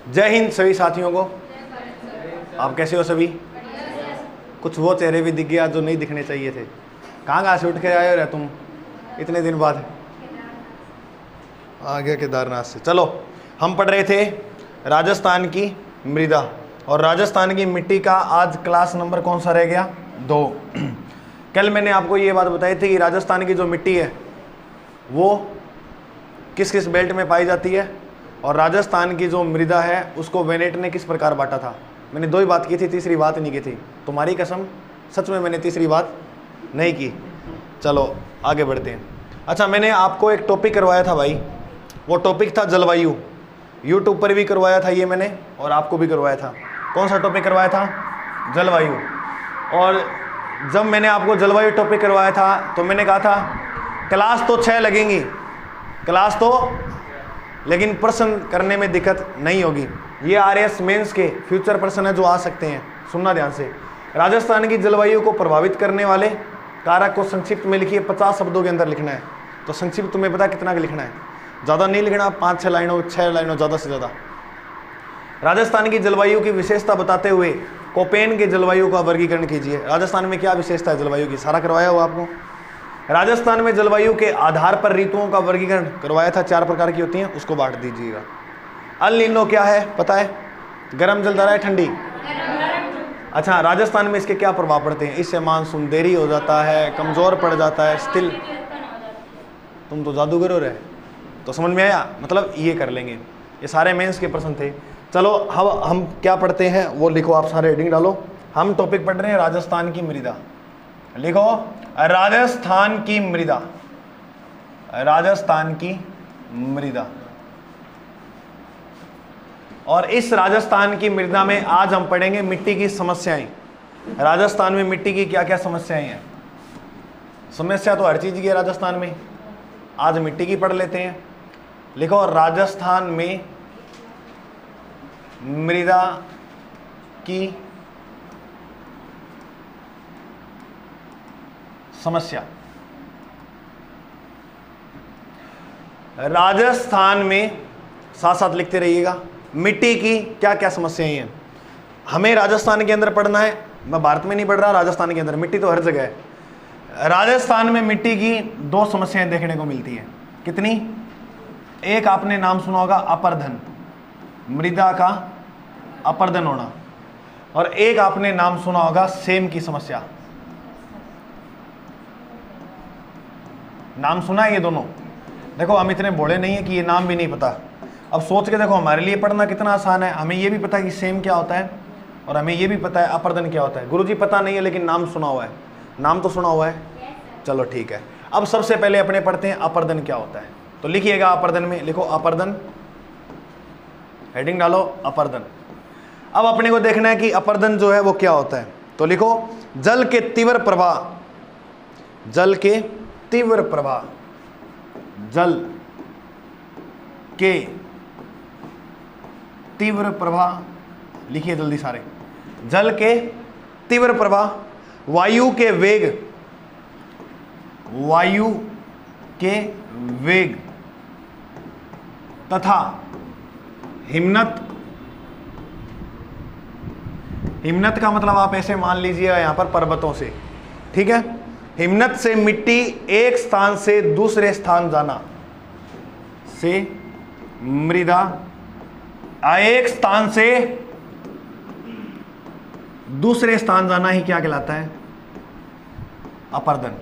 जय हिंद सभी साथियों को। आप कैसे हो सभी? कुछ वो चेहरे भी दिख गया जो नहीं दिखने चाहिए थे। कहाँ से उठ के आए हो रे तुम इतने दिन बाद? आ गया केदारनाथ से। चलो, हम पढ़ रहे थे राजस्थान की मृदा और राजस्थान की मिट्टी का आज क्लास नंबर कौन सा रह गया? 2। कल मैंने आपको ये बात बताई थी कि राजस्थान की जो मिट्टी है वो किस किस बेल्ट में पाई जाती है और राजस्थान की जो मृदा है उसको वेनेट ने किस प्रकार बांटा था। मैंने 2 ही बात की थी, तीसरी बात नहीं की थी। तुम्हारी कसम, सच में मैंने तीसरी बात नहीं की। चलो आगे बढ़ते हैं। अच्छा, मैंने आपको एक टॉपिक करवाया था भाई, वो टॉपिक था जलवायु। यूट्यूब पर भी करवाया था ये मैंने और आपको भी करवाया था। कौन सा टॉपिक करवाया था? जलवायु। और जब मैंने आपको जलवायु टॉपिक करवाया था तो मैंने कहा था क्लास तो 6 लगेंगी, क्लास तो, लेकिन प्रश्न करने में दिक्कत नहीं होगी। ये आरएस मेंस के फ्यूचर प्रश्न है जो आ सकते हैं। सुनना ध्यान से। राजस्थान की जलवायु को प्रभावित करने वाले कारक को संक्षिप्त में लिखिए, 50 शब्दों के अंदर लिखना है। तो संक्षिप्त तुम्हें पता कितना का लिखना है? ज़्यादा नहीं लिखना, 5-6 लाइनों, 6 लाइनों ज़्यादा से ज़्यादा। राजस्थान की जलवायु की विशेषता बताते हुए कोपेन के जलवायु का वर्गीकरण कीजिए। राजस्थान में क्या विशेषता है जलवायु की? सारा करवाया हुआ आपको। राजस्थान में जलवायु के आधार पर ऋतुओं का वर्गीकरण करवाया था, 4 प्रकार की होती हैं, उसको बांट दीजिएगा। अल नीनो क्या है पता है? गर्म जलधारा है, ठंडी। अच्छा, राजस्थान में इसके क्या प्रभाव पड़ते हैं? इससे मानसून देरी हो जाता है, कमजोर पड़ जाता है, स्टिल। तुम तो जादूगर हो रहे, तो समझ में आया? मतलब ये कर लेंगे। ये सारे मेंस के प्रश्न थे। चलो हम क्या पढ़ते हैं वो लिखो, आप सारे हेडिंग डालो। हम टॉपिक पढ़ रहे हैं राजस्थान की मृदा। लिखो राजस्थान की मृदा, राजस्थान की मृदा। और इस राजस्थान की मृदा में आज हम पढ़ेंगे मिट्टी की समस्याएं। राजस्थान में मिट्टी की क्या क्या समस्याएं हैं? समस्या तो हर चीज की है राजस्थान में, आज मिट्टी की पढ़ लेते हैं। लिखो राजस्थान में मृदा की समस्या। राजस्थान में, साथ साथ लिखते रहिएगा, मिट्टी की क्या क्या समस्याएं हैं। हमें राजस्थान के अंदर पढ़ना है, मैं भारत में नहीं पढ़ रहा, राजस्थान के अंदर। मिट्टी तो हर जगह है। राजस्थान में मिट्टी की 2 समस्याएं देखने को मिलती है। कितनी? एक आपने नाम सुना होगा अपर्दन, मृदा का अपर्दन होना, और एक आपने नाम सुना होगा सेम की समस्या। नाम सुना है ये दोनों? देखो हम इतने भोले नहीं है कि ये नाम भी नहीं पता। अब सोच के देखो, हमारे लिए पढ़ना कितना आसान है। हमें ये भी पता है कि सेम क्या होता है और हमें ये भी पता है अपर्दन क्या होता है। गुरुजी पता नहीं है लेकिन नाम सुना हुआ है। नाम तो सुना हुआ है। चलो ठीक है। अब सबसे पहले अपने पढ़ते हैं अपर्दन क्या होता है। तो लिखिएगा अपर्दन में, लिखो अपर्दन, हेडिंग डालो अपर्दन। अब अपने को देखना है कि अपर्दन जो है वो क्या होता है। तो लिखो जल के तीव्र प्रवाह, जल के तीव्र प्रवाह, जल के तीव्र प्रवाह। लिखिए जल्दी सारे। जल के तीव्र प्रवाह, वायु के वेग, वायु के वेग तथा हिमनत। हिमनत का मतलब आप ऐसे मान लीजिएगा यहां पर पर्वतों से, ठीक है। हिमनत से मिट्टी एक स्थान से दूसरे स्थान जाना, से मृदा एक स्थान से दूसरे स्थान जाना ही क्या कहलाता है? अपर्दन।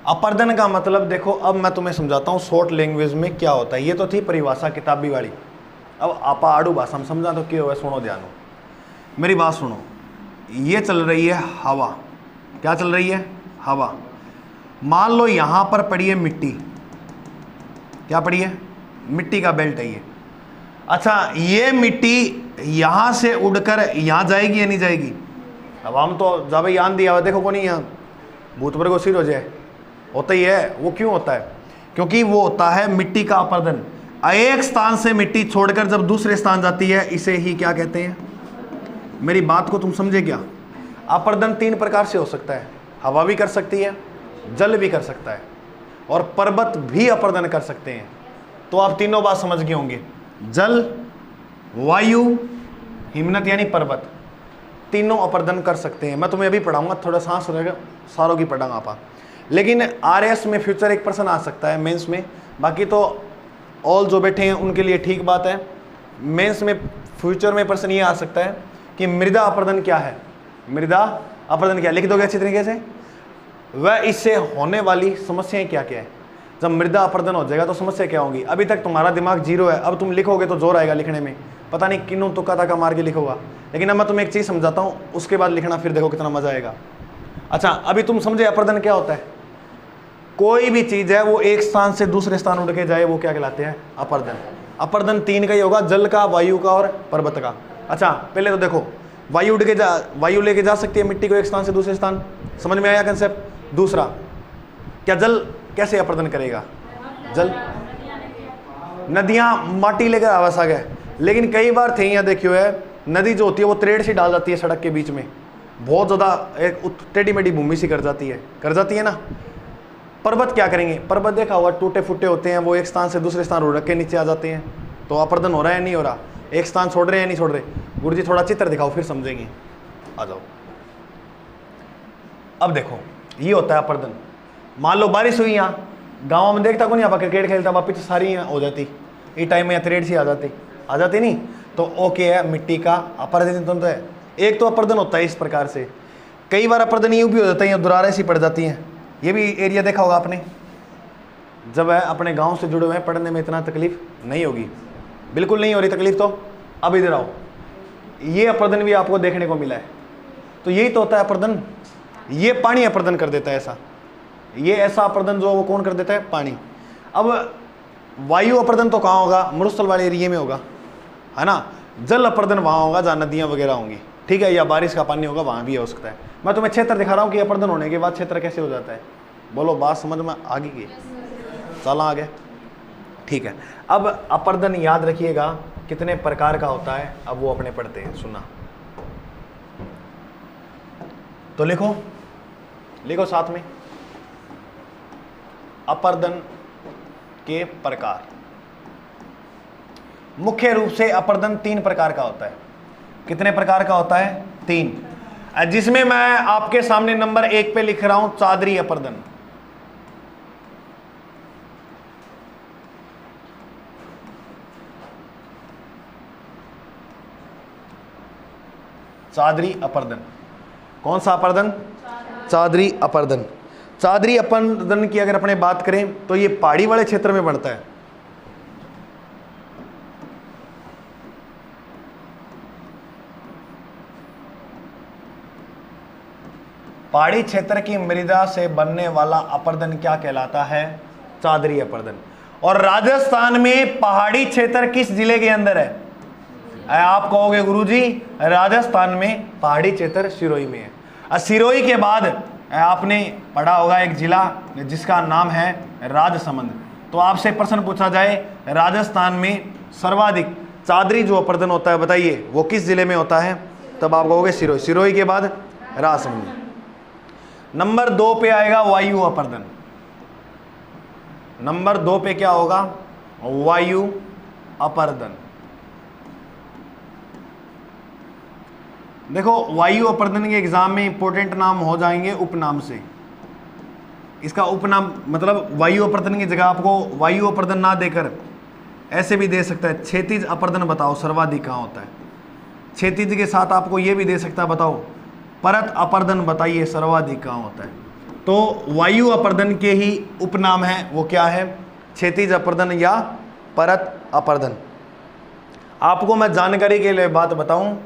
अपर्दन का मतलब देखो, अब मैं तुम्हें समझाता हूं शॉर्ट लैंग्वेज में क्या होता है। ये तो थी परिभाषा किताबी वाली। अब आपा आड़ू भाषा में समझा तो क्या हुआ, सुनो ध्यान हो, मेरी बात सुनो। ये चल रही है हवा। क्या चल रही है? हवा। मान लो यहां पर पड़ी है मिट्टी। क्या पड़ी है? मिट्टी का बेल्ट है ये। अच्छा, ये मिट्टी यहां से उड़कर यहां जाएगी या नहीं जाएगी? अब हम तो जब यान दिया हुआ, देखो को नहीं, यहाँ भूत पर को सिर हो जाए, होता ही है। वो क्यों होता है? क्योंकि वो होता है मिट्टी का अपर्दन। एक स्थान से मिट्टी छोड़कर जब दूसरे स्थान जाती है, इसे ही क्या कहते हैं? मेरी बात को तुम समझे क्या? अपर्दन 3 प्रकार से हो सकता है। हवा भी कर सकती है, जल भी कर सकता है और पर्वत भी अपर्दन कर सकते हैं। तो आप तीनों बात समझ गए होंगे, जल, वायु, हिमनद यानी पर्वत, तीनों अपर्दन कर सकते हैं। मैं तुम्हें अभी पढ़ाऊंगा, थोड़ा सांस रहेगा, सारों की पढ़ाऊंगा आप। लेकिन आरएस में फ्यूचर एक पर्सन आ सकता है मेंस में, बाकी तो ऑल जो बैठे हैं उनके लिए ठीक बात है। मेंस में फ्यूचर में पर्सन ये आ सकता है कि मृदा अपर्दन क्या है, मृदा अपर्दन क्या, लिख दोगे अच्छी तरीके से, वह इससे होने वाली समस्याएं क्या क्या है। जब मृदा अपर्दन हो जाएगा तो समस्या क्या होगी। अभी तक तुम्हारा दिमाग जीरो है, अब तुम लिखोगे तो जोर आएगा लिखने में, पता नहीं किन्नू तुक्का ताका मार के लिखोगा। लेकिन अब मैं तुम्हें एक चीज़ समझाता हूँ, उसके बाद लिखना, फिर देखो कितना मजा आएगा। अच्छा, अभी तुम समझे अपर्दन क्या होता है। कोई भी चीज़ है वो एक स्थान से दूसरे स्थान उड़ के जाए, वो क्या कहलाते हैं, अपर्दन। अपर्दन तीन का ही होगा, जल का, वायु का और पर्वत का। अच्छा, पहले तो देखो, वायु उड़ के वायु लेके जा सकती है मिट्टी को एक स्थान से दूसरे स्थान, समझ में आया कंसेप्ट। दूसरा, क्या जल कैसे अपर्दन करेगा, जल, नदियां माटी लेकर आवास आ गए। लेकिन कई बार थे यहाँ देखियो है, नदी जो होती है वो त्रेड़ से डाल जाती है सड़क के बीच में, बहुत ज़्यादा एक टेढ़ी मेढ़ी भूमि सी कर जाती है ना। पर्वत क्या करेंगे, पर्वत देखा हुआ टूटे फूटे होते हैं, वो एक स्थान से दूसरे स्थान उड़ के नीचे आ जाते हैं। तो अपर्दन हो रहा है नहीं हो रहा, एक स्थान छोड़ रहे हैं नहीं छोड़ रहे। गुरु जी थोड़ा चित्र दिखाओ फिर समझेंगे, आ जाओ। अब देखो ये होता है अपर्दन। मान लो बारिश हुई, यहाँ गाँव में देखता कौन, यहाँ पर क्रिकेट खेलता, वापिस सारी हो जाती, ये टाइम में त्रेड सी आ जाती नहीं, तो ओके है, मिट्टी का अपर्दन तो है। एक तो अपर्दन होता है इस प्रकार से, कई बार अपर्दन यूँ भी हो जाता है, दुरारे सी पड़ जाती हैं। ये भी एरिया देखा होगा आपने, जब है अपने गांव से जुड़े हुए हैं, पढ़ने में इतना तकलीफ नहीं होगी, बिल्कुल नहीं हो रही तकलीफ। तो अब इधर आओ, ये अपर्दन भी आपको देखने को मिला है। तो यही तो होता है अपर्दन, ये पानी अपर्दन कर देता है ऐसा, ये ऐसा अपर्दन जो वो कौन कर देता है, पानी। अब वायु अपर्दन तो कहाँ होगा, मरुस्थल वाले एरिया में होगा, है ना। जल अपर्दन वहाँ होगा जहाँ नदियाँ वगैरह होंगी, ठीक है, या बारिश का पानी होगा, वहाँ भी हो सकता है। मैं तुम्हें क्षेत्र दिखा रहा हूँ कि अपर्दन होने के बाद क्षेत्र कैसे हो जाता है। बोलो बात समझ में आ गई की, चला आगे, ठीक है। अब अपर्दन याद रखिएगा कितने प्रकार का होता है, अब वो अपने पढ़ते हैं, सुना तो लिखो, लिखो साथ में, अपर्दन के प्रकार। मुख्य रूप से अपर्दन तीन प्रकार का होता है। कितने प्रकार का होता है, तीन, जिसमें मैं आपके सामने नंबर 1 पे लिख रहा हूं चादरी अपर्दन। चादरी अपर्दन, कौन सा अपर्दन, चादरी अपर्दन। चादरी अपर्दन की अगर अपने बात करें तो ये पहाड़ी वाले क्षेत्र में बढ़ता है। पहाड़ी क्षेत्र की मृदा से बनने वाला अपर्दन क्या कहलाता है, चादरी अपर्दन। और राजस्थान में पहाड़ी क्षेत्र किस जिले के अंदर है, आप कहोगे गुरुजी राजस्थान में पहाड़ी क्षेत्र सिरोही में है। और सिरोही के बाद आपने पढ़ा होगा एक जिला जिसका नाम है राजसमंद। तो आपसे प्रश्न पूछा जाए राजस्थान में सर्वाधिक चादरी जो अपर्दन होता है बताइए वो किस जिले में होता है, तब आप कहोगे सिरोही। सिरोही के बाद राजसमंद। नंबर 2 पे आएगा वायु अपर्दन। नंबर 2 पे क्या होगा, वायु अपर्दन। देखो वायु अपर्दन के एग्जाम में इंपॉर्टेंट नाम हो जाएंगे उपनाम से। इसका उपनाम मतलब वायु अपर्दन की जगह आपको वायु अपर्दन ना देकर ऐसे भी दे सकता है, क्षैतिज अपर्दन बताओ सर्वाधिक कहाँ होता है। क्षैतिज के साथ आपको ये भी दे सकता है, बताओ परत अपर्दन बताइए सर्वाधिक कहाँ होता है। तो वायु अपर्दन के ही उपनाम है, वो क्या है, क्षैतिज अपर्दन या परत अपर्दन। आपको मैं जानकारी के लिए बात बताऊं,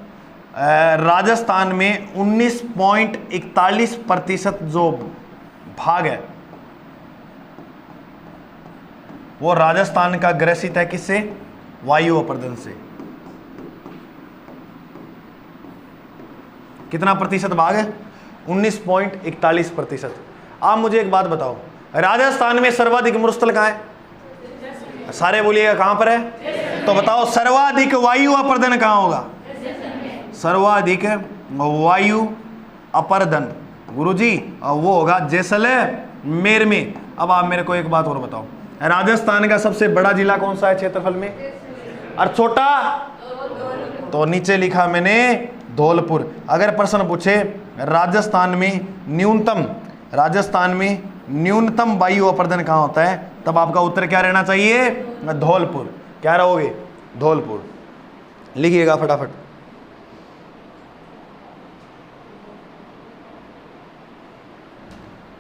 राजस्थान में 19.41% जो भाग है वो राजस्थान का ग्रसित है किससे, वायु अपर्दन से। कितना प्रतिशत भाग है, 19.41%। आप मुझे एक बात बताओ, राजस्थान में सर्वाधिक मरुस्थल कहाँ है, सारे बोलिएगा कहां पर है, तो बताओ सर्वाधिक वायु अपर्दन कहां होगा, सर्वाधिक वायु अपर्दन गुरुजी वो होगा मेर में। अब आप मेरे को एक बात और बताओ, राजस्थान का सबसे बड़ा जिला कौन सा है क्षेत्रफल में, और छोटा? तो नीचे लिखा मैंने धौलपुर। अगर प्रश्न पूछे राजस्थान में न्यूनतम वायु अपर्दन कहाँ होता है, तब आपका उत्तर क्या रहना चाहिए, धौलपुर। क्या रहोगे, धौलपुर। लिखिएगा फटाफट।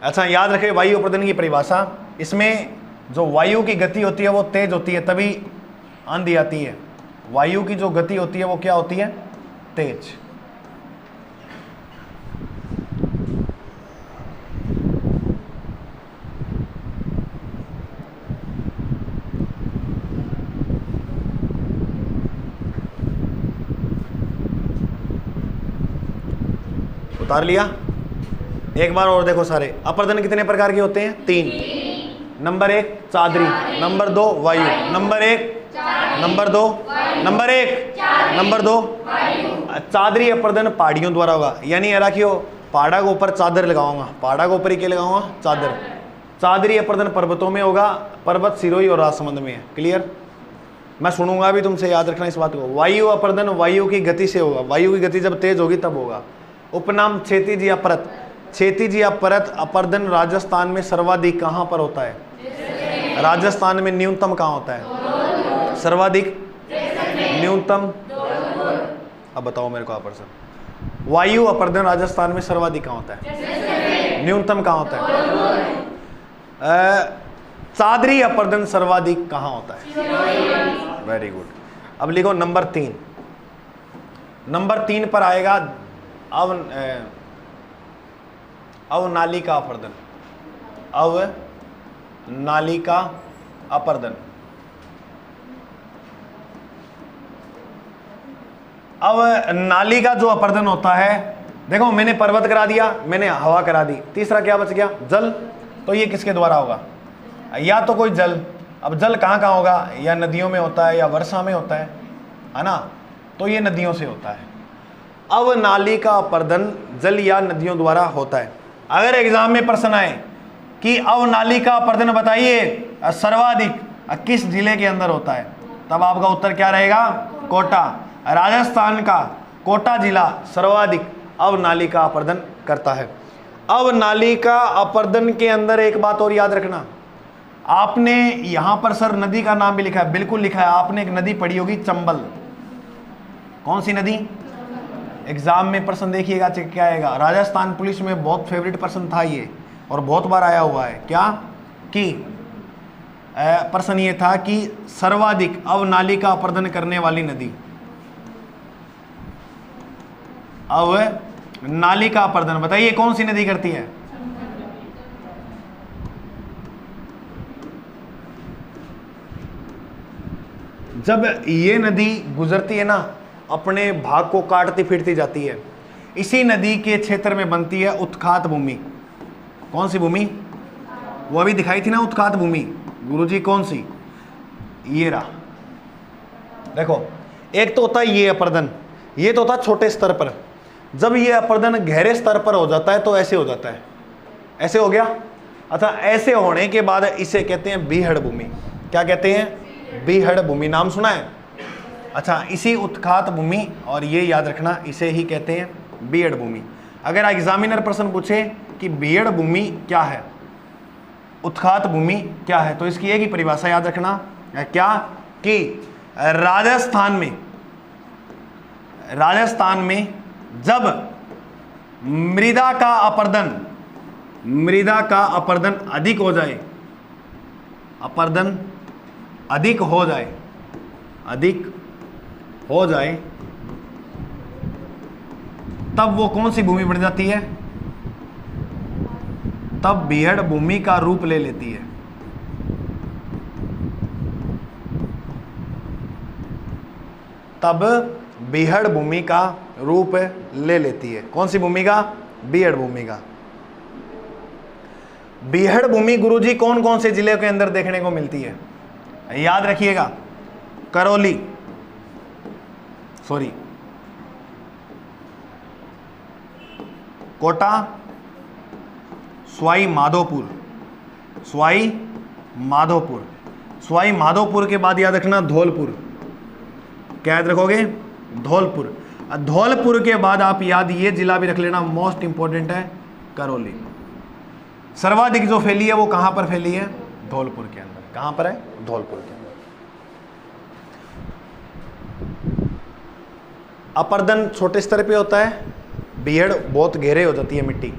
अच्छा, याद रखें वायु अपर्दन की परिभाषा। इसमें जो वायु की गति होती है वो तेज होती है, तभी आंधी आती है। वायु की जो गति होती है वो क्या होती है, तेज। उतार लिया। एक बार और देखो सारे, अपर्दन कितने प्रकार के होते हैं, 3। नंबर 1 चादरी, नंबर 2 वायु, नंबर 2 चादरी अपर्दन पहाड़ियों द्वारा होगा। यानी ये रखियो, पहाड़ा के ऊपर चादर लगाऊंगा, पहाड़ा के ऊपर ही क्या लगाऊंगा, चादर। चादरी अपर्दन पर्वतों में होगा, पर्वत सिरोही और राजसमंद में है। क्लियर? मैं सुनूंगा भी, तुमसे याद रखना इस बात को। वायु अपर्दन वायु की गति से होगा, वायु की गति जब तेज होगी तब होगा। उपनाम क्षैतिज या परत, क्षैतिज या परत अपर्दन राजस्थान में सर्वाधिक कहां पर होता है, राजस्थान में न्यूनतम कहां होता है, सर्वाधिक, न्यूनतम। अब बताओ मेरे को आप सर, वायु अपर्दन राजस्थान में सर्वाधिक कहां होता है, न्यूनतम कहां होता है, चादरी अपर्दन सर्वाधिक कहां होता है। Very good. अब लिखो नंबर 3। नंबर 3 पर आएगा अवनालिका अपर्दन, अवनालिका अपर्दन। अब नाली का जो अपर्दन होता है, देखो मैंने पर्वत करा दिया, मैंने हवा करा दी, तीसरा क्या बच गया, जल। तो ये किसके द्वारा होगा, या तो कोई जल। अब जल कहाँ कहाँ होगा, या नदियों में होता है या वर्षा में होता है ना, तो ये नदियों से होता है। अब नाली का अपर्दन जल या नदियों द्वारा होता है। अगर एग्जाम में प्रश्न आए कि अब नाली का अपर्दन बताइए सर्वाधिक किस जिले के अंदर होता है, तब आपका उत्तर क्या रहेगा, कोटा। राजस्थान का कोटा जिला सर्वाधिक अब नाली का अपर्दन करता है। अब नाली का अपर्दन के अंदर एक बात और याद रखना, आपने यहां पर सर नदी का नाम भी लिखा है, बिल्कुल लिखा है। आपने एक नदी पढ़ी होगी चंबल, कौन सी नदी, एग्जाम में प्रश्न देखिएगा क्या आएगा। राजस्थान पुलिस में बहुत फेवरेट प्रश्न था ये, और बहुत बार आया हुआ है। क्या कि प्रश्न ये था कि सर्वाधिक अब नाली का अपर्दन करने वाली नदी, अब नाली का अपर्दन बताइए कौन सी नदी करती है। जब ये नदी गुजरती है ना, अपने भाग को काटती फिरती जाती है, इसी नदी के क्षेत्र में बनती है उत्खात भूमि। कौन सी भूमि, वो अभी दिखाई थी ना उत्खात भूमि, गुरुजी कौन सी, ये रहा। देखो एक तो होता है ये अपर्दन, ये तो होता है छोटे स्तर पर। जब ये अपर्दन गहरे स्तर पर हो जाता है तो ऐसे हो जाता है, ऐसे हो गया। अच्छा, ऐसे होने के बाद इसे कहते हैं बीहड़ भूमि। क्या कहते हैं, बीहड़ भूमि, नाम सुना है। अच्छा, इसी उत्खात भूमि, और ये याद रखना, इसे ही कहते हैं बीहड़ भूमि। अगर एग्जामिनर प्रश्न पूछे कि बीहड़ भूमि क्या है, उत्खात भूमि क्या है, तो इसकी एक ही परिभाषा याद रखना, क्या कि राजस्थान में जब मृदा का अपर्दन अधिक हो जाए, अपर्दन अधिक हो जाए, तब वो कौन सी भूमि बन जाती है, तब बीहड़ भूमि का रूप ले लेती है। तब बीहड़ भूमि का रूप ले लेती है। कौन सी भूमि का, बीहड़ भूमि का। बीहड़ भूमि गुरुजी कौन कौन से जिले के अंदर देखने को मिलती है, याद रखिएगा। करौली, कोटा, सवाई माधोपुर, सवाई माधोपुर। सवाई माधोपुर के बाद याद रखना धौलपुर। क्या याद रखोगे? धौलपुर। धौलपुर के बाद आप याद ये जिला भी रख लेना, मोस्ट इंपॉर्टेंट है, करौली। सर्वाधिक जो फैली है वो कहां पर फैली है? धौलपुर के अंदर। कहां पर है? धौलपुर के अंदर। अपर्दन छोटे स्तर पे होता है, बीहड़ बहुत गहरे हो जाती है मिट्टी।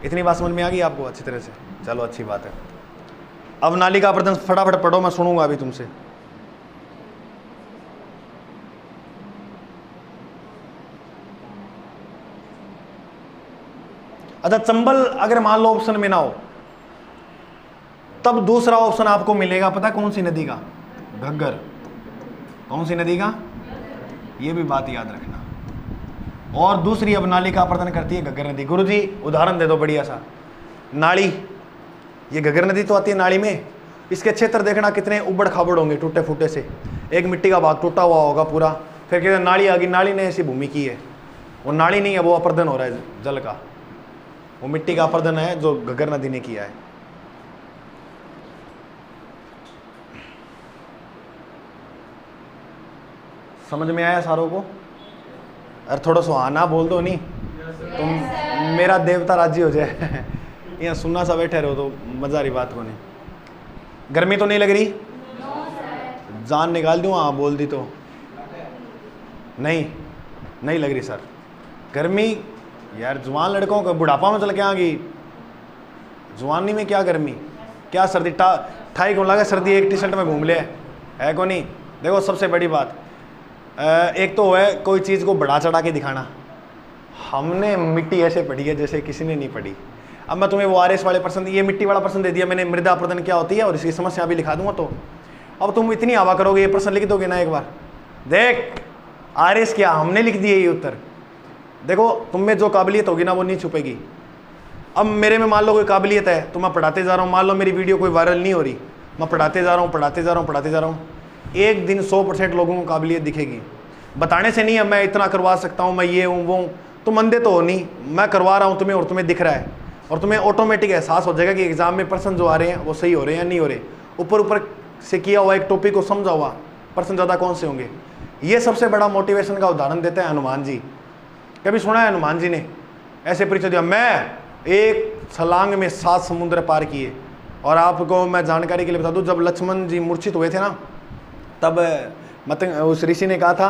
इतनी बात समझ में आ गई आपको अच्छी तरह से? चलो अच्छी बात है। अब नाली का अपर्दन फटाफट पढ़ो, मैं सुनूंगा अभी तुमसे। अच्छा, चंबल अगर मान लो ऑप्शन में ना हो, तब दूसरा ऑप्शन आपको मिलेगा, पता कौन सी नदी का? घग्गर। कौन सी नदी का? ये भी बात याद रखना। और दूसरी अब नाली का अपर्दन करती है घग्गर नदी। गुरुजी उदाहरण दे दो बढ़िया सा। नाली, ये घग्गर नदी तो आती है नाली में, इसके क्षेत्र देखना कितने उबड़ खाबड़ होंगे, टूटे फूटे से। एक मिट्टी का भाग टूटा हुआ होगा पूरा, फिर कहते नाली आ गई, नाली ने ऐसी भूमि की है। वो नाली नहीं है, वो अपर्दन हो रहा है जल का, वो मिट्टी का अपर्दन है जो घग्गर नदी ने किया है। समझ में आया सारों को? अरे थोड़ा सुहाना बोल दो नहीं, तुम मेरा देवता राजी हो जाए। यहाँ सुनना सा बैठे रहो तो मजा रही बात को नहीं। गर्मी तो नहीं लग रही? जान निकाल दूँ? हाँ बोल दी तो नहीं लग रही सर गर्मी। यार जवान लड़कों को बुढ़ापा में चल के आ गई, जवानी में क्या गर्मी, क्या सर्दी। ठाई को लगा सर्दी, एक टी शर्ट में घूम ले है को नहीं। देखो सबसे बड़ी बात एक तो है कोई चीज़ को बढ़ा चढ़ा के दिखाना। हमने मिट्टी ऐसे पढ़ी है जैसे किसी ने नहीं पढ़ी। अब मैं तुम्हें वो आरएस वाले प्रश्न, ये मिट्टी वाला प्रश्न दे दिया मैंने, मृदा अपर्दन क्या होती है और इसकी समस्या भी लिखा दूंगा। तो अब तुम इतनी हवा करोगे, ये प्रश्न लिख दोगे ना एक बार? देख आरएस क्या, हमने लिख दिए ये उत्तर। देखो तुम में जो काबिलियत होगी ना वो नहीं छुपेगी। अब मेरे में मान लो कोई काबिलियत है तो मैं पढ़ाते जा रहा हूँ, मान लो मेरी वीडियो कोई वायरल नहीं हो रही, मैं पढ़ाते जा रहा हूँ, एक दिन 100% लोगों को काबिलियत दिखेगी। बताने से नहीं है मैं इतना करवा सकता हूँ, मैं ये हूँ वो हूँ, तुम अंधे तो हो नहीं, मैं करवा रहा हूँ तुम्हें और तुम्हें दिख रहा है, और तुम्हें ऑटोमेटिक एहसास हो जाएगा कि एग्जाम में प्रश्न जो आ रहे हैं वो सही हो रहे हैं या नहीं हो रहे। ऊपर से किया हुआ एक टॉपिक को समझा हुआ प्रश्न ज़्यादा कौन से होंगे। ये सबसे बड़ा मोटिवेशन का उदाहरण देते हैं हनुमान जी। कभी सुना है हनुमान जी ने ऐसे परिचय दिया, मैं एक छलांग में 7 समुद्र पार किए। और आपको मैं जानकारी के लिए बता दूं, जब लक्ष्मण जी मूर्छित हुए थे ना, तब उस ऋषि ने कहा था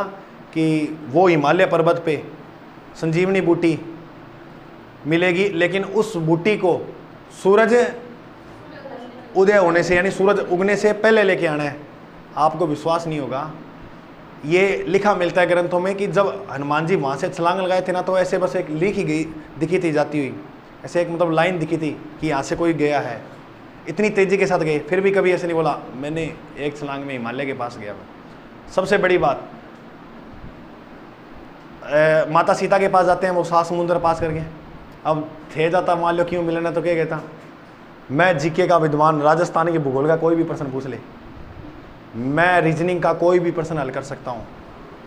कि वो हिमालय पर्वत पे संजीवनी बूटी मिलेगी, लेकिन उस बूटी को सूरज उदय होने से यानी सूरज उगने से पहले लेके आना है। आपको विश्वास नहीं होगा, ये लिखा मिलता है ग्रंथों में कि जब हनुमान जी वहाँ से छलांग लगाए थे ना, तो ऐसे बस एक लिखी गई दिखी थी जाती हुई, ऐसे एक मतलब लाइन दिखी थी कि यहाँ से कोई गया है। इतनी तेज़ी के साथ गए, फिर भी कभी ऐसे नहीं बोला मैंने एक छलांग में हिमालय के पास गया। सबसे बड़ी बात, माता सीता के पास जाते हैं वो 7 समुद्र पास करके। अब थे जाता मान लो क्यों मिलना, तो क्या कहता, मैं जीके का विद्वान, राजस्थान के भूगोल का कोई भी प्रश्न पूछ ले, मैं रीजनिंग का कोई भी प्रश्न हल कर सकता हूँ,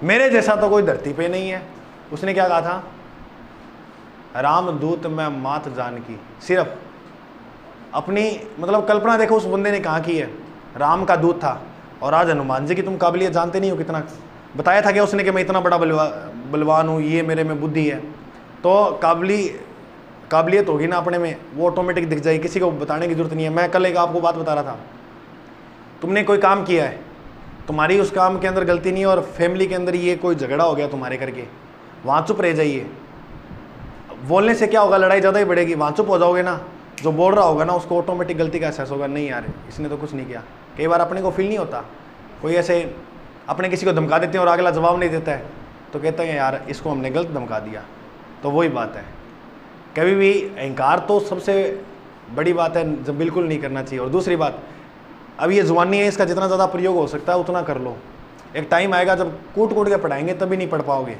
मेरे जैसा तो कोई धरती पे नहीं है। उसने क्या कहा था, रामदूत मैं मात जानकी। सिर्फ अपनी मतलब कल्पना देखो उस बंदे ने कहाँ की है, राम का दूत था। और आज हनुमान जी की तुम काबिलियत जानते नहीं हो कितना। बताया था क्या उसने कि मैं इतना बड़ा बलवान हूँ, ये मेरे में बुद्धि है। तो काबिलियत होगी ना अपने में, वो ऑटोमेटिक दिख जाएगी, किसी को बताने की जरूरत नहीं है। मैं कल एक आपको बात बता रहा था, तुमने कोई काम किया है, तुम्हारी उस काम के अंदर गलती नहीं है, और फैमिली के अंदर ये कोई झगड़ा हो गया तुम्हारे करके, वहाँ चुप रह जाइए। बोलने से क्या होगा, लड़ाई ज़्यादा ही बढ़ेगी। वहाँ चुप हो जाओगे ना, जो बोल रहा होगा ना उसको ऑटोमेटिक गलती का एहसास होगा, नहीं यार इसने तो कुछ नहीं किया। कई बार अपने को फील नहीं होता, कोई ऐसे अपने किसी को धमका देते हैं और अगला जवाब नहीं देता है, तो कहते हैं यार इसको हमने गलत धमका दिया। तो वही बात है, कभी भी अहंकार तो सबसे बड़ी बात है, जब बिल्कुल नहीं करना चाहिए। और दूसरी बात, अब ये जुबानी है, इसका जितना ज़्यादा प्रयोग हो सकता है उतना कर लो। एक टाइम आएगा जब कूट के पढ़ाएंगे तभी नहीं पढ़ पाओगे।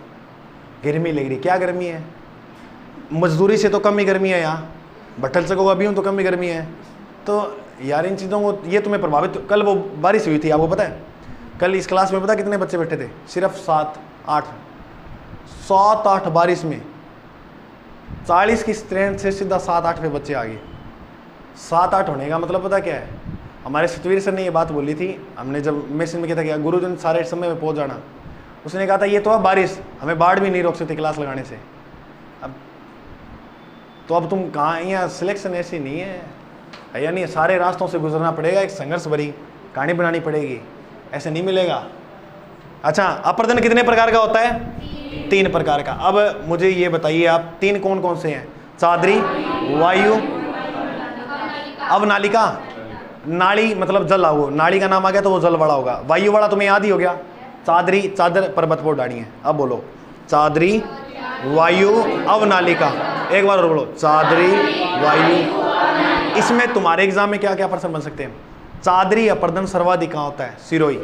गर्मी लग रही, क्या गर्मी है, मजदूरी से तो कम ही गर्मी है यहाँ, भट्ठल से को अभी हूँ तो कम ही गर्मी है। तो यार इन चीज़ों को ये तुम्हें प्रभावित। कल वो बारिश हुई थी, आपको पता है, कल इस क्लास में पता कितने बच्चे बैठे थे, सिर्फ 7-8 बारिश में 40 की स्ट्रेंथ से सीधा 7-8 पे बच्चे आ गए। 7-8 होने का मतलब पता क्या है? हमारे सतवीर सर ने ये बात बोली थी, हमने जब मैसेज में कहता क्या गुरुजन सारे समय में पहुंच जाना, उसने कहा था ये तो अब बारिश, हमें बाढ़ भी नहीं रोक सकती क्लास लगाने से। अब तो अब तुम कहाँ, यहाँ सिलेक्शन ऐसी नहीं है, यानी सारे रास्तों से गुजरना पड़ेगा, एक संघर्ष भरी कहानी बनानी पड़ेगी, ऐसे नहीं मिलेगा। अच्छा, अपर्दन कितने प्रकार का होता है? 3 प्रकार का। अब मुझे ये बताइए आप 3 कौन कौन से हैं? चादरी, वायु, अवनालिका। नाली मतलब जल आओ, नाली का नाम आ गया तो वो जल वाला होगा। वायु वाला तुम्हें याद ही हो गया, चादरी, चादर पर्वत पर डाली है। अब बोलो चादरी, वायु, अवनालिका। एक बार और बोलो चादरी, वायु। इसमें तुम्हारे एग्जाम में क्या क्या प्रश्न बन सकते हैं? चादरी अपर्दन सर्वाधिक कहाँ होता है? सिरोही।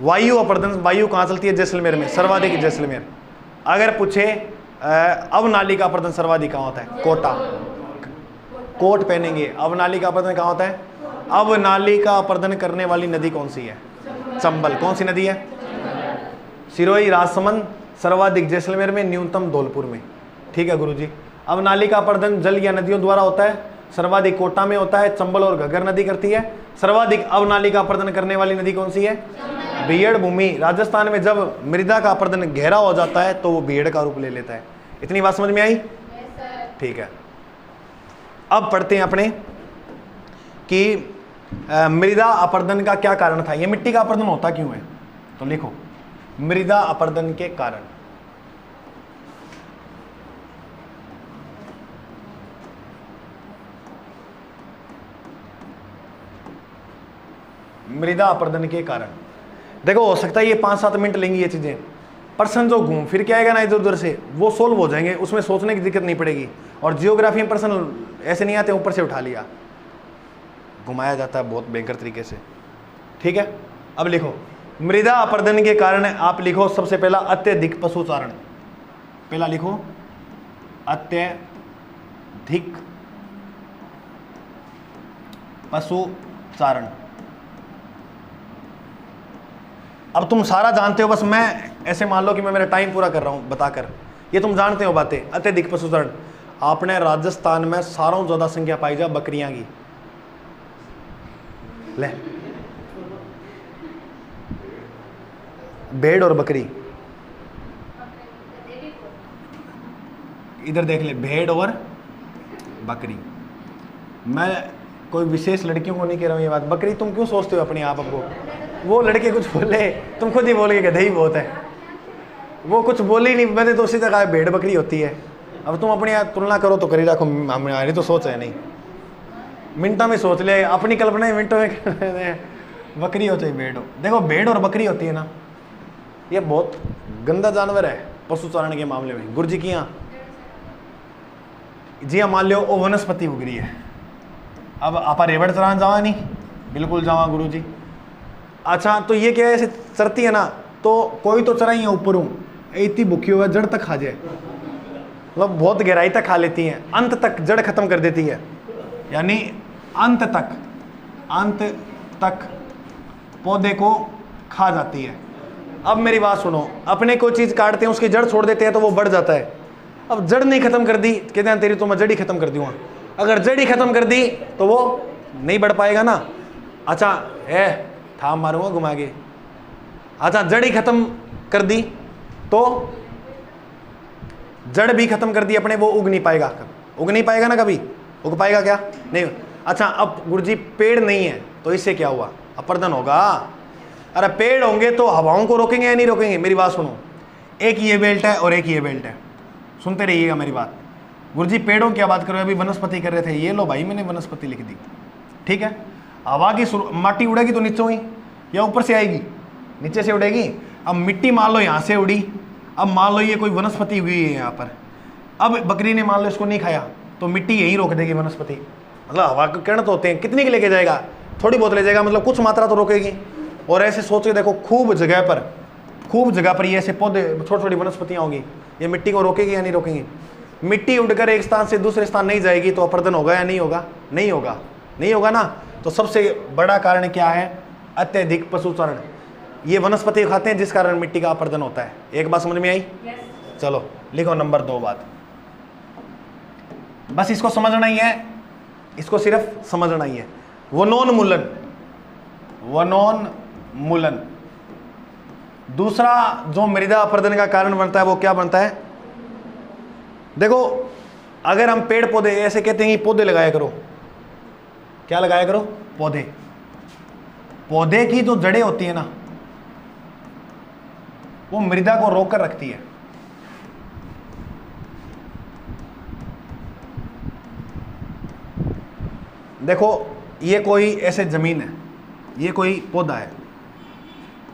वायु अपर्दन, वायु कहाँ चलती है? जैसलमेर में, सर्वाधिक जैसलमेर। अगर पूछे अवनालिका अपर्दन सर्वाधिक कहाँ होता है? कोटा। कोट पहनेंगे। अवनालिका अपर्दन कहाँ होता है? अवनालिका अपर्दन करने वाली नदी कौन सी है? चंबल। कौन सी नदी है? सिरोही, राजसमंद, सर्वाधिक जैसलमेर में, न्यूनतम धौलपुर में। ठीक है गुरुजी। अवनालिका अपर्दन जल या नदियों द्वारा होता है, सर्वाधिक कोटा में होता है, चंबल और घग्गर नदी करती है। सर्वाधिक अवनालिका अपर्दन करने वाली नदी कौन सी है? बीहड़ भूमि। राजस्थान में जब मृदा का अपर्दन गहरा हो जाता है तो वो बीहड़ का रूप ले लेता है। इतनी बात समझ में आई? ठीक है। अब पढ़ते हैं अपने कि मृदा अपर्दन का क्या कारण था, ये मिट्टी का अपर्दन होता क्यों है? तो लिखो मृदा अपर्दन के कारण। मृदा अपर्दन के कारण देखो, हो सकता है ये 5-7 मिनट लेंगी ये चीजें, प्रश्न जो घूम फिर के आएगा ना इधर उधर से, वो सोल्व हो जाएंगे, उसमें सोचने की दिक्कत नहीं पड़ेगी। और जियोग्राफी में प्रश्न ऐसे नहीं आते ऊपर से उठा लिया, घुमाया जाता है बहुत भयंकर तरीके से। ठीक है, अब लिखो मृदा अपर्दन के कारण। आप लिखो सबसे पहला अत्यधिक पशुचारण। पहला लिखो अत्यधिक पशुचारण। अब तुम सारा जानते हो, बस मैं ऐसे मान लो कि मैं मेरा टाइम पूरा कर रहा हूं बताकर, ये तुम जानते हो बातें। अत्यधिक पशुचारण, आपने राजस्थान में सारों ज्यादा संख्या पाई जा बकरियां की। ले भेड़ और बकरी, इधर देख ले, भेड़ और बकरी। मैं कोई विशेष लड़कियों को नहीं कह रहा हूं ये बात। बकरी तुम क्यों सोचते हो अपने आप को? वो लड़के कुछ बोले, तुम खुद ही बोल के गधे ही बहुत है, वो कुछ बोले ही नहीं। मैंने तो उसी तरह भेड़ बकरी होती है। अब तुम अपनी तुलना करो तो करी रखो, हमारी तो सोच है नहीं, मिनटों में सोच ले, अपनी कल्पना मिनटों में बकरी हो चाहे भेड़ हो। देखो भेड़ और बकरी होती है ना, ये बहुत गंदा जानवर है पशुचारण के मामले में। गुरु जी की यहाँ जी हाँ, मान लो वो वनस्पति उग रही है। अब आप रेवड़ चरान जावा नहीं? बिल्कुल जावा गुरु जी। अच्छा, तो ये क्या है, ऐसे चरती है ना, तो कोई तो चराई है ऊपर हूँ, इतनी भूखी हुआ जड़ तक खा जाए, मतलब बहुत गहराई तक खा लेती हैं, अंत तक जड़ खत्म कर देती है, यानी अंत तक पौधे को खा जाती है। अब मेरी बात सुनो, अपने कोई चीज काटते हैं उसकी जड़ छोड़ देते हैं तो वो बढ़ जाता है। अब जड़ नहीं खत्म कर दी, कहते हैं तेरी तो मैं जड़ ही खत्म कर दूंगा। अगर जड़ ही खत्म कर दी तो वो नहीं बढ़ पाएगा ना। अच्छा है, थाम मारूंगा घुमा के। अच्छा, जड़ ही खत्म कर दी तो जड़ भी खत्म कर दी अपने, वो उग नहीं पाएगा। उग नहीं पाएगा ना, कभी उग पाएगा क्या? नहीं। अच्छा, अब गुरुजी पेड़ नहीं है तो इससे क्या हुआ? अपर्दन होगा। अरे पेड़ होंगे तो हवाओं को रोकेंगे या नहीं रोकेंगे? मेरी बात सुनो, एक ये बेल्ट है और एक ये बेल्ट है, सुनते रहिएगा मेरी बात। गुरुजी पेड़ों की बात करो, अभी वनस्पति कर रहे थे, ये लो भाई मैंने वनस्पति लिख दी। ठीक है, हवा की माटी उड़ेगी तो नीचे हुई या ऊपर से आएगी? नीचे से उड़ेगी। अब मिट्टी मान लो यहाँ से उड़ी, अब मान लो ये कोई वनस्पति हुई है यहाँ पर, अब बकरी ने मान लो इसको नहीं खाया तो मिट्टी यही रोक देगी वनस्पति। मतलब हवा के किरण तो होते हैं, कितनी के लेके जाएगा? थोड़ी बहुत ले जाएगा, मतलब कुछ मात्रा तो रोकेगी। और ऐसे सोच के देखो, खूब जगह पर ये ऐसे पौधे छोटी छोटी वनस्पतियाँ होंगी, ये मिट्टी को रोकेगी या नहीं रोकेंगी? मिट्टी उड़कर एक स्थान से दूसरे स्थान नहीं जाएगी तो अपर्दन होगा या नहीं होगा? नहीं होगा, नहीं होगा ना। तो सबसे बड़ा कारण क्या है? अत्यधिक पशुचारण। ये वनस्पति खाते हैं जिस कारण मिट्टी का अपर्दन होता है। एक बात समझ में आई? चलो लिखो नंबर 2 बात, बस इसको समझना ही है। इसको सिर्फ समझना ही है। वनोन्मूलन, वनोन्मूलन। दूसरा जो मृदा अपरदन का कारण बनता है वो क्या बनता है? देखो, अगर हम पेड़ पौधे, ऐसे कहते हैं कि पौधे लगाया करो, क्या लगाया करो? पौधे। पौधे की जो जड़ें होती है ना, वो मृदा को रोक कर रखती है। देखो, ये कोई ऐसे जमीन है, ये कोई पौधा है,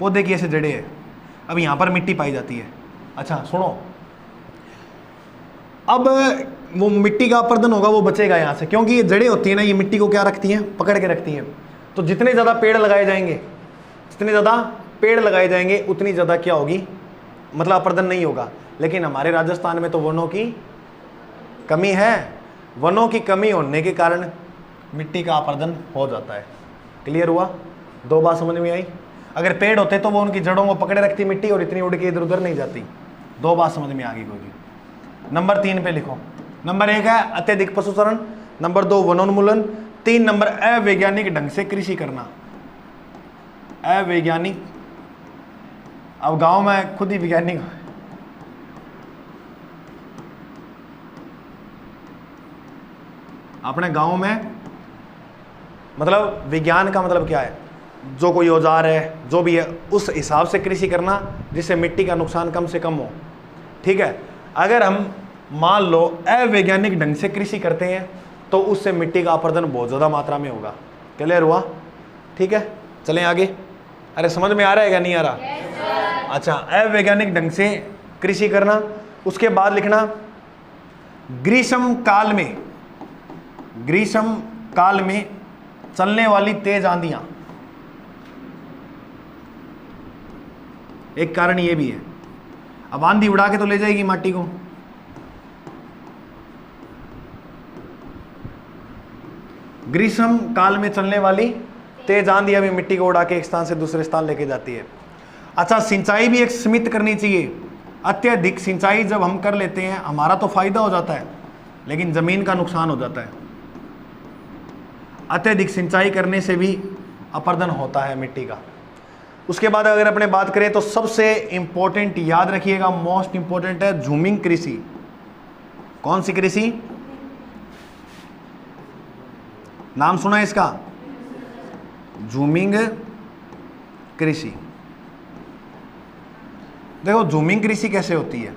पौधे की ऐसे जड़ें है, अब यहां पर मिट्टी पाई जाती है। अच्छा सुनो, अब वो मिट्टी का अपरदन होगा, वो बचेगा यहां से, क्योंकि ये जड़ें होती है ना, ये मिट्टी को क्या रखती हैं? पकड़ के रखती हैं। तो जितने ज्यादा पेड़ लगाए जाएंगे, जितने ज्यादा पेड़ लगाए जाएंगे, उतनी ज्यादा क्या होगी? मतलब अपरदन नहीं होगा। लेकिन हमारे राजस्थान में तो वनों की कमी है। वनों की कमी होने के कारण मिट्टी का अपरदन हो जाता है। क्लियर हुआ? दो बात समझ में आई? अगर पेड़ होते तो वो उनकी जड़ों को पकड़े रखती मिट्टी, और इतनी उड़ के इधर उधर नहीं जाती। दो बात समझ में आ गई कोई? नंबर 3 पे लिखो। नंबर 1 है अत्यधिक पशुचरण, नंबर 2 वनोन्मूलन, 3 नंबर अवैज्ञानिक ढंग से कृषि करना। अवैज्ञानिक, अब गांव में खुद ही वैज्ञानिक, अपने गांव में, मतलब विज्ञान का मतलब क्या है? जो कोई औजार है, जो भी है, उस हिसाब से कृषि करना जिससे मिट्टी का नुकसान कम से कम हो। ठीक है? अगर हम मान लो अवैज्ञानिक ढंग से कृषि करते हैं तो उससे मिट्टी का अपरदन बहुत ज़्यादा मात्रा में होगा। क्लियर हुआ? ठीक है, चलें आगे। अरे समझ में आ रहा है क्या? नहीं आ रहा? अच्छा, अवैज्ञानिक ढंग से कृषि करना। उसके बाद लिखना ग्रीष्म काल में, ग्रीष्म काल में चलने वाली तेज आंधियां, एक कारण ये भी है। अब आंधी उड़ा के तो ले जाएगी माटी को, ग्रीष्म काल में चलने वाली तेज आंधी अभी मिट्टी को उड़ा के एक स्थान से दूसरे स्थान लेके जाती है। अच्छा, सिंचाई भी एक सीमित करनी चाहिए। अत्यधिक सिंचाई जब हम कर लेते हैं, हमारा तो फायदा हो जाता है, लेकिन जमीन का नुकसान हो जाता है। अत्यधिक सिंचाई करने से भी अपरदन होता है मिट्टी का। उसके बाद अगर अपने बात करें तो सबसे इंपॉर्टेंट याद रखिएगा, मोस्ट इंपॉर्टेंट है झूमिंग कृषि। कौन सी कृषि? नाम सुना है इसका? झूमिंग कृषि। देखो, झूमिंग कृषि कैसे होती है?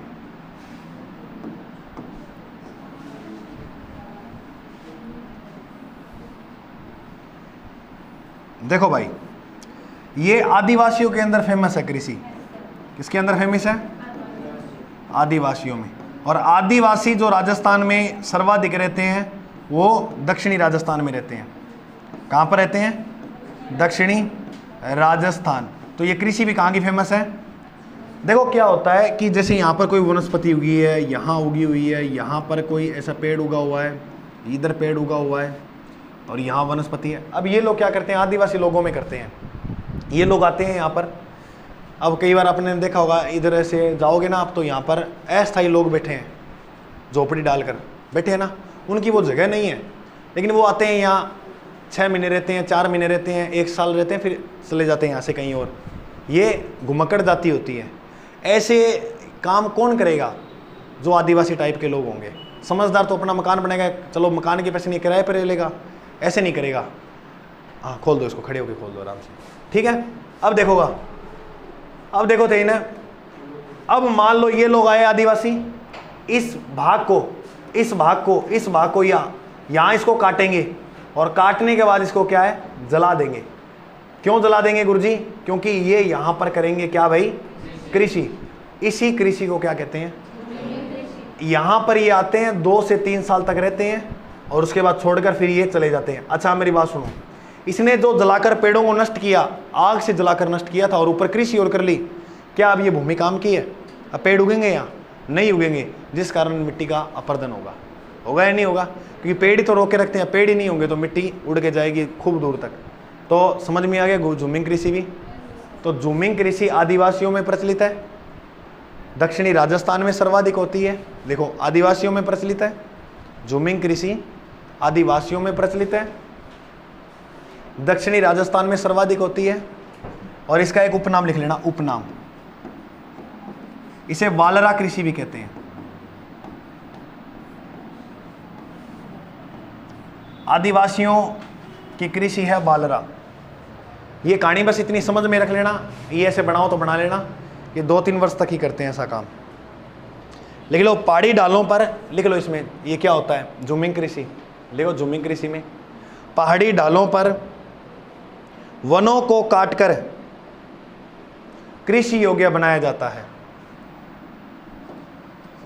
देखो भाई, ये आदिवासियों के अंदर फेमस है कृषि। किसके अंदर फेमस है? आदिवासियों में। और आदिवासी जो राजस्थान में सर्वाधिक रहते हैं वो दक्षिणी राजस्थान में रहते हैं। कहाँ पर रहते हैं? दक्षिणी राजस्थान। तो ये कृषि भी कहाँ की फेमस है? देखो क्या होता है कि जैसे यहाँ पर कोई वनस्पति उगी है, यहाँ उगी हुई है, यहाँ पर कोई ऐसा पेड़ उगा हुआ है, इधर पेड़ उगा हुआ है, और यहाँ वनस्पति है। अब ये लोग क्या करते हैं? आदिवासी लोगों में करते हैं। ये लोग आते हैं यहाँ पर, अब कई बार आपने देखा होगा, इधर ऐसे जाओगे ना आप, तो यहाँ पर अस्थायी लोग बैठे हैं, झोपड़ी डालकर बैठे हैं ना, उनकी वो जगह नहीं है, लेकिन वो आते हैं यहाँ 6 महीने रहते हैं, 4 महीने रहते हैं, 1 साल रहते हैं, फिर चले जाते हैं यहाँ से कहीं और। ये घुमक्कड़ जाती होती है। ऐसे काम कौन करेगा? जो आदिवासी टाइप के लोग होंगे। समझदार तो अपना मकान बनाएगा, चलो मकान के पैसे नहीं, किराए पर लेगा, ऐसे नहीं करेगा। हाँ, खोल दो इसको, खड़े होकर खोल दो आराम से। ठीक है, अब देखोगा, अब देखो थे ना, अब मान लो ये लोग आए आदिवासी, इस भाग को यहाँ इसको काटेंगे, और काटने के बाद इसको क्या है? जला देंगे। क्यों जला देंगे गुरुजी? क्योंकि ये यहाँ पर करेंगे क्या भाई? कृषि। इसी कृषि को क्या कहते हैं? यहाँ पर ये आते हैं, 2 से 3 साल तक रहते हैं, और उसके बाद छोड़कर फिर ये चले जाते हैं। अच्छा मेरी बात सुनो, इसने जो जलाकर पेड़ों को नष्ट किया, आग से जलाकर नष्ट किया था, और ऊपर कृषि और कर ली, क्या अब ये भूमि काम की है? अब पेड़ उगेंगे? यहाँ नहीं उगेंगे, जिस कारण मिट्टी का अपरदन होगा या नहीं होगा? क्योंकि पेड़ ही तो रोक के रखते हैं। पेड़ ही नहीं होंगे तो मिट्टी उड़ के जाएगी खूब दूर तक। तो समझ में आ गया झूमिंग कृषि भी। तो झूमिंग कृषि आदिवासियों में प्रचलित है, दक्षिणी राजस्थान में सर्वाधिक होती है। देखो, आदिवासियों में प्रचलित है झूमिंग कृषि, आदिवासियों में प्रचलित है, दक्षिणी राजस्थान में सर्वाधिक होती है, और इसका एक उपनाम लिख लेना, उपनाम, इसे वालरा कृषि भी कहते हैं। आदिवासियों की कृषि है वालरा। ये कहानी बस इतनी समझ में रख लेना, ये ऐसे बनाओ तो बना लेना, ये 2-3 वर्ष तक ही करते हैं ऐसा काम। लिख लो पहाड़ी ढालों पर, लिख लो इसमें ये क्या होता है, जूमिंग कृषि, लिखो जूमिंग कृषि में पहाड़ी ढालों पर वनों को काटकर कृषि योग्य बनाया जाता है।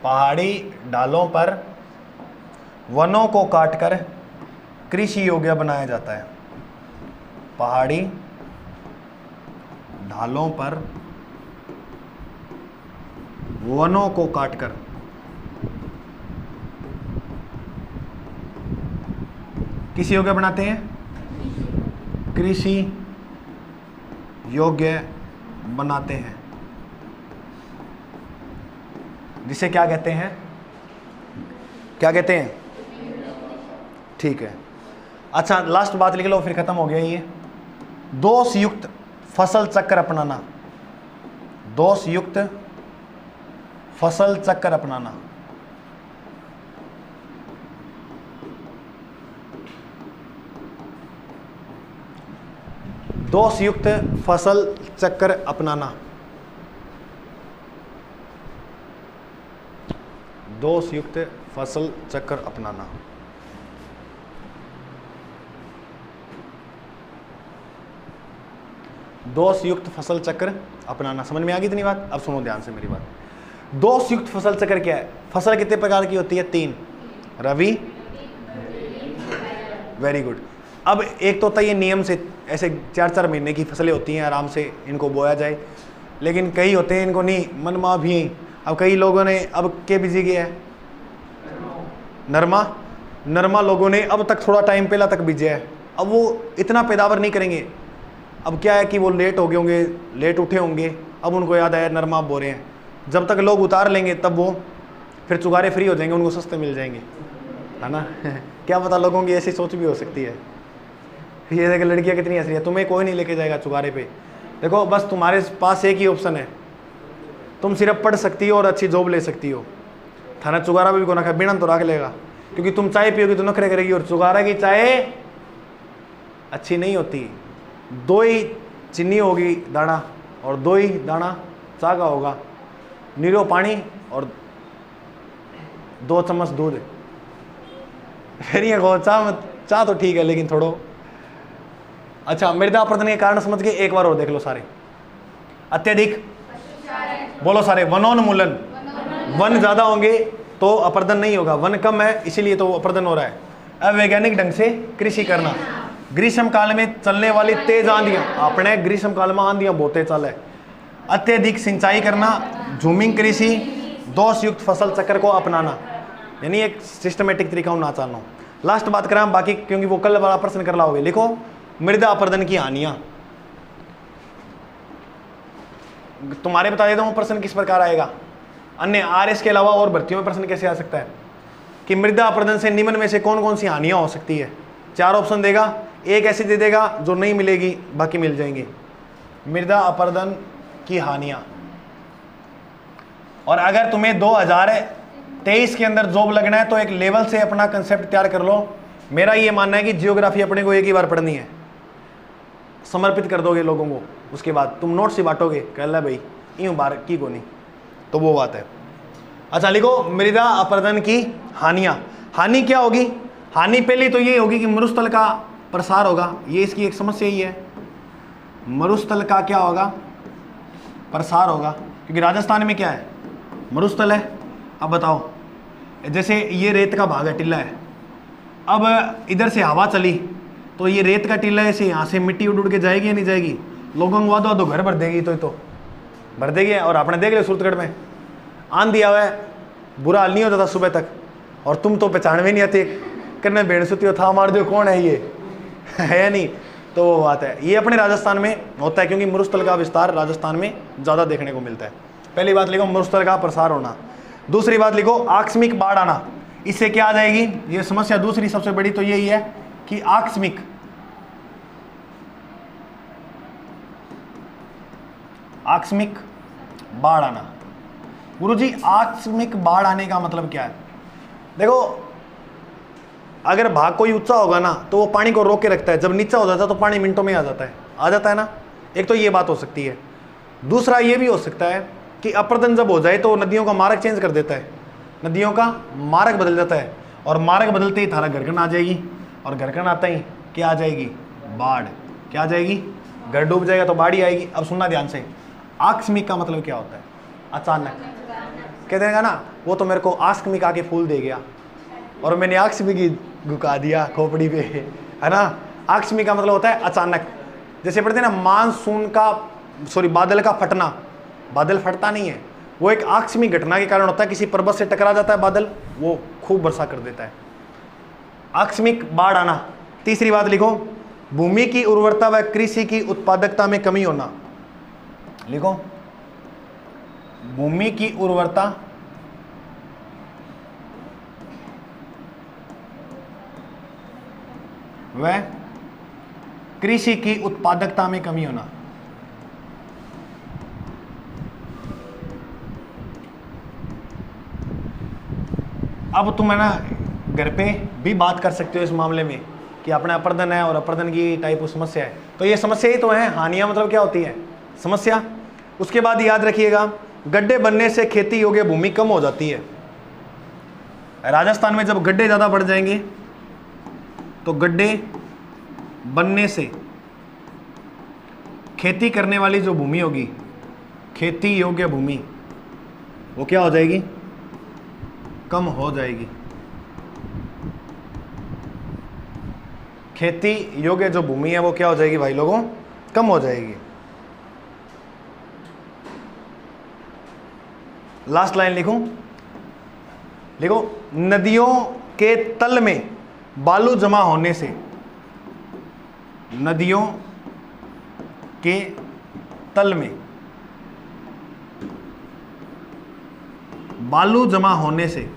पहाड़ी ढालों पर वनों को काटकर कृषि योग्य बनाया जाता है। पहाड़ी ढालों पर वनों को काटकर किस योग्य बनाते हैं, कृषि योग्य बनाते हैं, जिसे क्या कहते हैं, क्या कहते हैं, ठीक है। अच्छा लास्ट बात लिख लो, फिर खत्म हो गया ये। दोष युक्त फसल चक्र अपनाना, दोष युक्त फसल चक्र अपनाना। दोष युक्त फसल चक्र अपनाना, दोष युक्त फसल चक्र अपनाना। दोष युक्त फसल चक्र अपनाना, समझ में आ गई इतनी बात? अब सुनो ध्यान से मेरी बात। दोष युक्त फसल चक्र क्या है? फसल कितने प्रकार की होती है? 3, रवि, वेरी गुड। अब एक तो होता है ये नियम से ऐसे 4-4 महीने की फसलें होती हैं, आराम से इनको बोया जाए, लेकिन कई होते हैं इनको नहीं, मनमा भी। अब कई लोगों ने अब के बीजी गया है नरमा लोगों ने अब तक थोड़ा टाइम पहला तक बीजा है, अब वो इतना पैदावार नहीं करेंगे। अब क्या है कि वो लेट हो गए होंगे, लेट उठे होंगे, अब उनको याद आया नरमा बो रहे हैं। जब तक लोग उतार लेंगे तब वो फिर चुगारे फ्री हो जाएंगे, उनको सस्ते मिल जाएंगे, है ना। क्या पता लोगों की ऐसी सोच भी हो सकती है। ये देख लड़कियां कितनी हंस रही है, तुम्हें कोई नहीं लेके जाएगा चुगारे पे। देखो बस तुम्हारे पास एक ही ऑप्शन है, तुम सिर्फ पढ़ सकती हो और अच्छी जॉब ले सकती हो। थाना चुगारा भी कोना खा बिना तो रख लेगा, क्योंकि तुम चाय पियोगी तो नखरे करेगी, और चुगारा की चाय अच्छी नहीं होती। 2 ही चीनी होगी दाना और 2 ही दाना चाय का होगा, नीरो पानी और 2 चम्मच दूध। फिर ये कहो चाह तो ठीक है लेकिन थोड़ो। अच्छा मृदा अपरदन के कारण समझ के एक बार और देख लो सारे। अत्यधिक, बोलो सारे, वनोन्मूलन, वन ज्यादा होंगे तो अपरदन नहीं होगा, वन कम है इसीलिए तो अपरदन हो रहा है। अवैज्ञानिक ढंग से कृषि करना, ग्रीष्म काल में चलने वाली तेज आंधियां, अपने ग्रीष्म काल में आंधियां बहुत तेज चल है। अत्यधिक सिंचाई करना, झूमिंग कृषि, दोष युक्त फसल चक्र को अपनाना, यानी एक सिस्टमेटिक तरीका होना चाहना। लास्ट बात करें बाकी, क्योंकि वो कल वाला प्रश्न कर लाओगे। लिखो मृदा अपरदन की हानियां, तुम्हारे बता देता हूं प्रश्न किस प्रकार आएगा। अन्य आरएस के अलावा और भर्तियों में प्रश्न कैसे आ सकता है कि मृदा अपरदन से निम्न में से कौन कौन सी हानियां हो सकती है। 4 ऑप्शन देगा, एक ऐसी दे देगा जो नहीं मिलेगी, बाकी मिल जाएंगे। मृदा अपरदन की हानियां, और अगर तुम्हें 2023 के अंदर जॉब लगना है तो एक लेवल से अपना कंसेप्ट तैयार कर लो। मेरा ये मानना है कि जियोग्राफी अपने को एक ही बार पढ़नी है, समर्पित कर दोगे लोगों को, उसके बाद तुम नोट्स ही बांटोगे, कह भाई यूं बार की को नहीं, तो वो बात है। अच्छा लिखो मृदा अपरदन की हानियां। हानि क्या होगी? हानि पहली तो ये होगी कि मरुस्थल का प्रसार होगा, ये इसकी एक समस्या ही है। मरुस्थल का क्या होगा? प्रसार होगा, क्योंकि राजस्थान में क्या है? मरुस्थल है। अब बताओ, जैसे ये रेत का भाग है, टिल्ला है, अब इधर से हवा चली तो ये रेत का टिल्ला ऐसे यहाँ से मिट्टी उड़ के जाएगी या नहीं जाएगी? लोगों को वादो घर भर देगी, तो भर देगी। और आपने देख लिया सूरतगढ़ में आंधी आवा है, बुरा हाल नहीं होता था सुबह तक, और तुम तो पहचान में नहीं आते, करने भेड़ सुती हो था मार दो, कौन है ये, है या नहीं? तो वो बात है, ये अपने राजस्थान में होता है, क्योंकि मरुस्थल का विस्तार राजस्थान में ज़्यादा देखने को मिलता है। पहली बात लिखो मरुस्थल का प्रसार होना। दूसरी बात लिखो आकस्मिक बाढ़ आना। इससे क्या आ जाएगी, ये समस्या दूसरी सबसे बड़ी तो यही है कि आकस्मिक बाढ़ आना। गुरुजी आकस्मिक बाढ़ आने का मतलब क्या है? देखो अगर भाग कोई ऊंचा होगा ना तो वो पानी को रोक के रखता है, जब नीचा हो जाता है तो पानी मिनटों में आ जाता है ना। एक तो ये बात हो सकती है। दूसरा ये भी हो सकता है कि अपर्दन जब हो जाए तो नदियों का मार्ग चेंज कर देता है, नदियों का मार्ग बदल जाता है, और मार्ग बदलते ही थारा घरकन आ जाएगी, और घरकन आता ही क्या आ जाएगी, बाढ़। क्या आ जाएगी, घर डूब जाएगा तो बाढ़ ही आएगी। अब सुनना ध्यान से, आकस्मिक का मतलब क्या होता है? अचानक। कह देगा ना वो तो मेरे को आकस्मिक आके फूल दे गया और मैंने आकस्मिक ही घुका दिया खोपड़ी पे, है ना। आकस्मिक का मतलब होता है अचानक। जैसे पढ़ते हैं ना मानसून का, सॉरी बादल का फटना, बादल फटता नहीं है, वो एक आकस्मिक घटना के कारण होता है। किसी पर्वत से टकरा जाता है बादल, वो खूब वर्षा कर देता है। आकस्मिक बाढ़ आना। तीसरी बात लिखो, भूमि की उर्वरता व कृषि की उत्पादकता में कमी होना। लिखो, भूमि की उर्वरता व कृषि की उत्पादकता में कमी होना। अब तुम है ना घर पे भी बात कर सकते हो इस मामले में कि अपना अपर्दन है और अपर्दन की टाइप ऑफ समस्या है, तो ये समस्या ही तो है। हानियां मतलब क्या होती है, समस्या। उसके बाद याद रखिएगा, गड्ढे बनने से खेती योग्य भूमि कम हो जाती है। राजस्थान में जब गड्ढे ज़्यादा बढ़ जाएंगे तो गड्ढे बनने से खेती करने वाली जो भूमि होगी, खेती योग्य भूमि, वो क्या हो जाएगी, कम हो जाएगी। खेती योग्य जो भूमि है वो क्या हो जाएगी भाई लोगों, कम हो जाएगी। लास्ट लाइन लिखूं, लिखो, नदियों के तल में बालू जमा होने से, नदियों के तल में बालू जमा होने से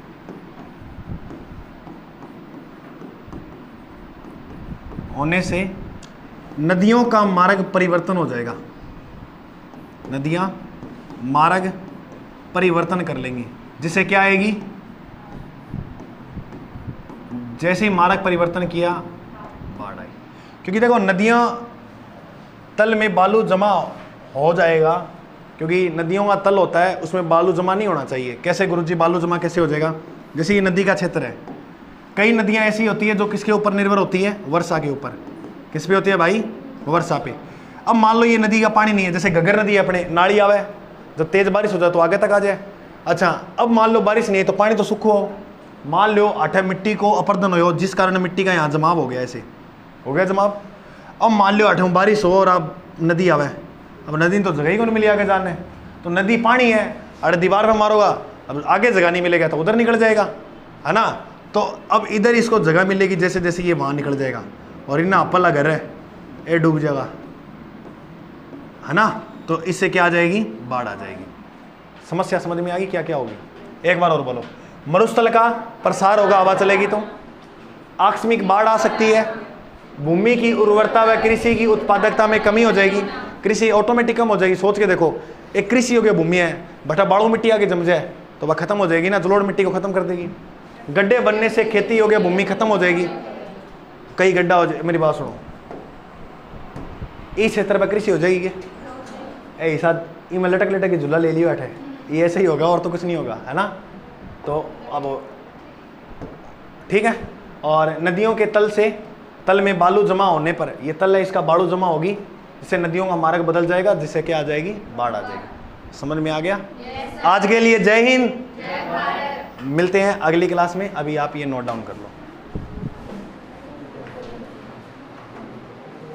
नदियों का मार्ग परिवर्तन हो जाएगा। नदियां मार्ग परिवर्तन कर लेंगी, जिससे क्या आएगी, जैसे ही मार्ग परिवर्तन किया बाढ़ आई। क्योंकि देखो नदियां तल में बालू जमा हो जाएगा, क्योंकि नदियों का तल होता है उसमें बालू जमा नहीं होना चाहिए। कैसे गुरुजी बालू जमा कैसे हो जाएगा? जैसे ये नदी का क्षेत्र है, कई नदियां ऐसी होती है जो किसके ऊपर निर्भर होती है, वर्षा के ऊपर। किस पे होती है भाई, वर्षा पे। अब मान लो ये नदी का पानी नहीं है, जैसे घग्गर नदी है अपने, नाली आवे, जब तेज बारिश हो जाए तो आगे तक आ जाए। अच्छा, अब मान लो बारिश नहीं है तो पानी तो सूखो हो, मान लो आठे मिट्टी को अपर्दन हो जिस कारण मिट्टी का यहाँ जमाव हो गया, ऐसे हो गया जमाव। अब मान लो आठों बारिश हो और अब नदी आवे, अब नदी तो जगह ही कौन मिली आगे जाने, तो नदी पानी है, अरे दीवार में मारोगा अब आगे जगह नहीं मिलेगा तो उधर निकल जाएगा, है ना। तो अब इधर इसको जगह मिलेगी जैसे जैसे ये वहाँ निकल जाएगा, और इन्ना अपला घर है ये डूब जाएगा, है ना। तो इससे क्या आ जाएगी, बाढ़ आ जाएगी। समस्या समझ में आ गई, क्या क्या होगी? एक बार और बोलो, मरुस्थल का प्रसार होगा, हवा चलेगी तो आकस्मिक बाढ़ आ सकती है, भूमि की उर्वरता व कृषि की उत्पादकता में कमी हो जाएगी, कृषि ऑटोमेटिक कम हो जाएगी। सोच के देखो, एक कृषि योग्य भूमि है, बटा बाड़ू मिट्टी आगे जम जाए तो वह खत्म हो जाएगी ना, जलोढ़ मिट्टी को खत्म कर देगी। गड्ढे बनने से खेती योग्य भूमि खत्म हो जाएगी, कई गड्ढा हो जाए। मेरी बात सुनो, इस क्षेत्र पर कृषि हो जाएगी, ए साथ ये मैं लटक लटक के झूला ले लियो बैठे, ये ऐसे ही होगा और तो कुछ नहीं होगा, है ना। तो अब ठीक है। और नदियों के तल में बालू जमा होने पर, ये तल है इसका, बालू जमा होगी, जिससे नदियों का मार्ग बदल जाएगा, जिससे क्या आ जाएगी, बाढ़ आ जाएगी। समझ में आ गया? आज के लिए जय हिंद, मिलते हैं अगली क्लास में। अभी आप ये नोट डाउन कर लो।